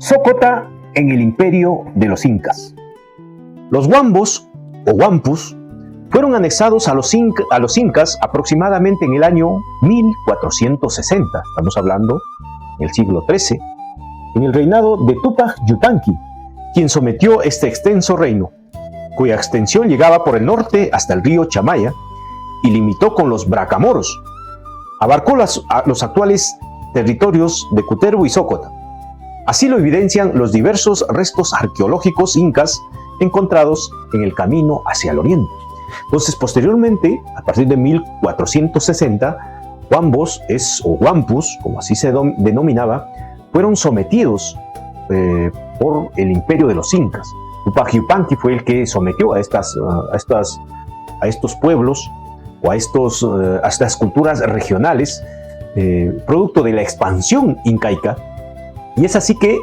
Sócota en el imperio de los incas. Los huambos o huampus fueron anexados a los incas aproximadamente en el año 1460, estamos hablando del siglo XIII, en el reinado de Tupac Yupanqui, quien sometió este extenso reino, cuya extensión llegaba por el norte hasta el río Chamaya y limitó con los bracamoros. Abarcó los actuales territorios de Cutervo y Sócota. Así lo evidencian los diversos restos arqueológicos incas encontrados en el camino hacia el oriente. Entonces, posteriormente, a partir de 1460, huambos o huampus, como así se denominaba, fueron sometidos por el imperio de los incas. Tupac Yupanqui fue el que sometió a estos pueblos o a estas culturas regionales, producto de la expansión incaica. Y es así que,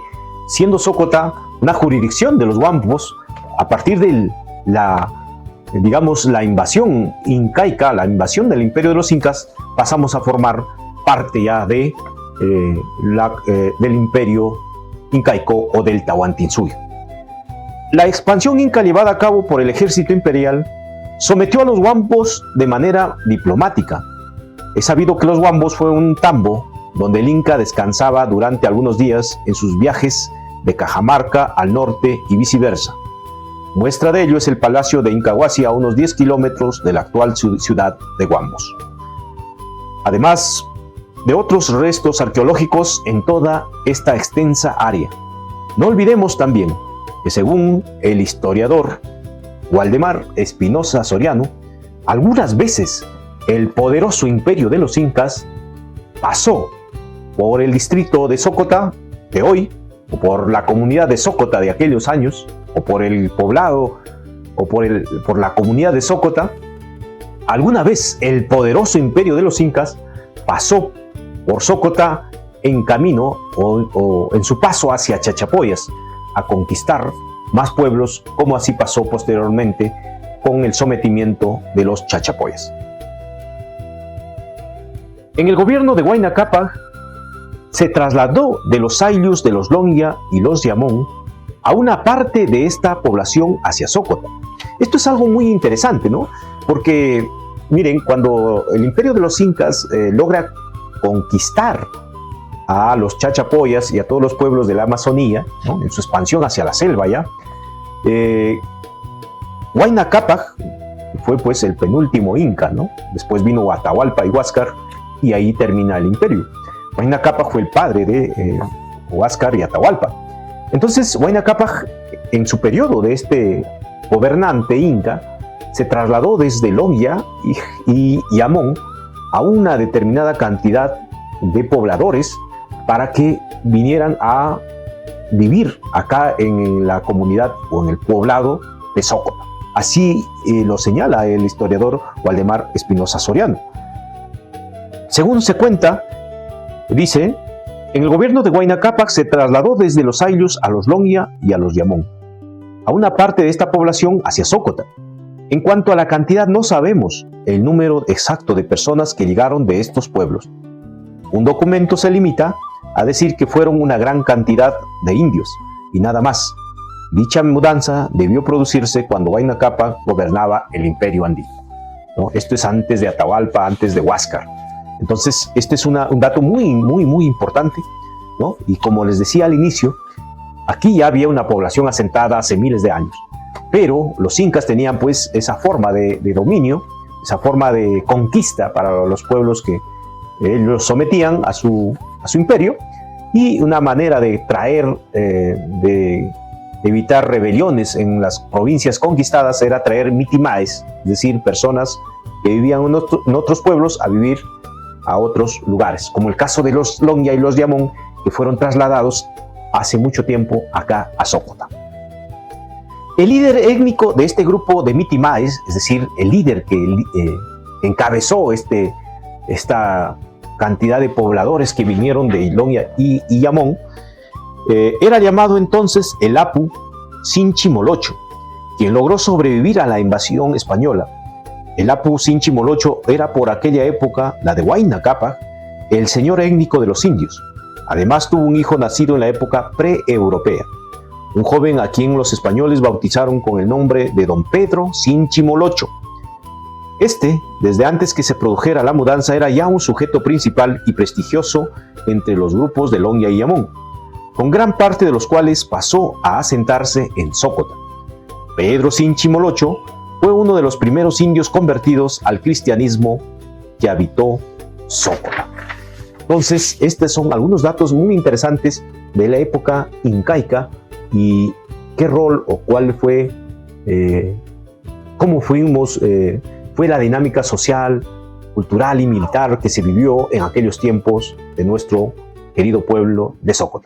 siendo Sócota una jurisdicción de los huampos, a partir de la invasión incaica, la invasión del imperio de los incas, pasamos a formar parte ya del imperio incaico o del Tahuantinsuyo. La expansión inca llevada a cabo por el ejército imperial sometió a los huampos de manera diplomática. Es sabido que los huampos fue un tambo donde el inca descansaba durante algunos días en sus viajes de Cajamarca al norte y viceversa. Muestra de ello es el palacio de Incahuasi, a unos 10 kilómetros de la actual ciudad de Huambos. Además de otros restos arqueológicos en toda esta extensa área. No olvidemos también que, según el historiador Waldemar Espinosa Soriano, algunas veces el poderoso imperio de los incas pasó por el distrito de Sócota de hoy, o por la comunidad de Sócota de aquellos años, o por el poblado, o por la comunidad de Sócota. Alguna vez el poderoso imperio de los incas pasó por Sócota en camino o en su paso hacia Chachapoyas a conquistar más pueblos, como así pasó posteriormente con el sometimiento de los Chachapoyas. En el gobierno de Huayna Cápac se trasladó de los ayllus de los Longya y los Yamón a una parte de esta población hacia Sócota. Esto es algo muy interesante, ¿no? Porque, miren, cuando el imperio de los incas logra conquistar a los Chachapoyas y a todos los pueblos de la Amazonía, ¿no?, en su expansión hacia la selva ya, Huayna Cápac fue pues el penúltimo inca, ¿no? Después vino Atahualpa y Huáscar, y ahí termina el imperio. Huayna Cápac fue el padre de Huáscar y Atahualpa. Entonces, Huayna Cápac, en su periodo de este gobernante inca, se trasladó desde Longya y Yamón a una determinada cantidad de pobladores para que vinieran a vivir acá en la comunidad o en el poblado de Sócota. Así lo señala el historiador Waldemar Espinosa Soriano. Según se cuenta, dice, en el gobierno de Huayna Cápac se trasladó desde los ayllus a los Longya y a los Yamón, a una parte de esta población hacia Sócota. En cuanto a la cantidad, no sabemos el número exacto de personas que llegaron de estos pueblos. Un documento se limita a decir que fueron una gran cantidad de indios y nada más. Dicha mudanza debió producirse cuando Huayna Cápac gobernaba el imperio andino, ¿no? Esto es antes de Atahualpa, antes de Huáscar. Entonces, este es un dato muy importante, ¿no? Y como les decía al inicio, aquí ya había una población asentada hace miles de años. Pero los incas tenían pues esa forma de dominio, esa forma de conquista para los pueblos que ellos sometían a su imperio, y una manera de traer, de evitar rebeliones en las provincias conquistadas era traer mitimaes, es decir, personas que vivían en otros pueblos a vivir a otros lugares, como el caso de los Longya y los Yamón, que fueron trasladados hace mucho tiempo acá a Sócota. El líder étnico de este grupo de mitimaes, es decir, el líder que encabezó esta cantidad de pobladores que vinieron de Longya y Yamón, era llamado entonces el Apu Sinchi Molocho, quien logró sobrevivir a la invasión española. El Apu Sinchi Molocho era por aquella época, la de Huayna Cápac, el señor étnico de los indios. Además tuvo un hijo nacido en la época pre-europea, un joven a quien los españoles bautizaron con el nombre de Don Pedro Sinchimolocho. Este, desde antes que se produjera la mudanza, era ya un sujeto principal y prestigioso entre los grupos de Lonya y Yamón, con gran parte de los cuales pasó a asentarse en Sócota. Pedro Sinchimolocho fue uno de los primeros indios convertidos al cristianismo que habitó Sócota. Entonces, estos son algunos datos muy interesantes de la época incaica y qué rol o cuál fue, cómo fue la dinámica social, cultural y militar que se vivió en aquellos tiempos de nuestro querido pueblo de Sócota.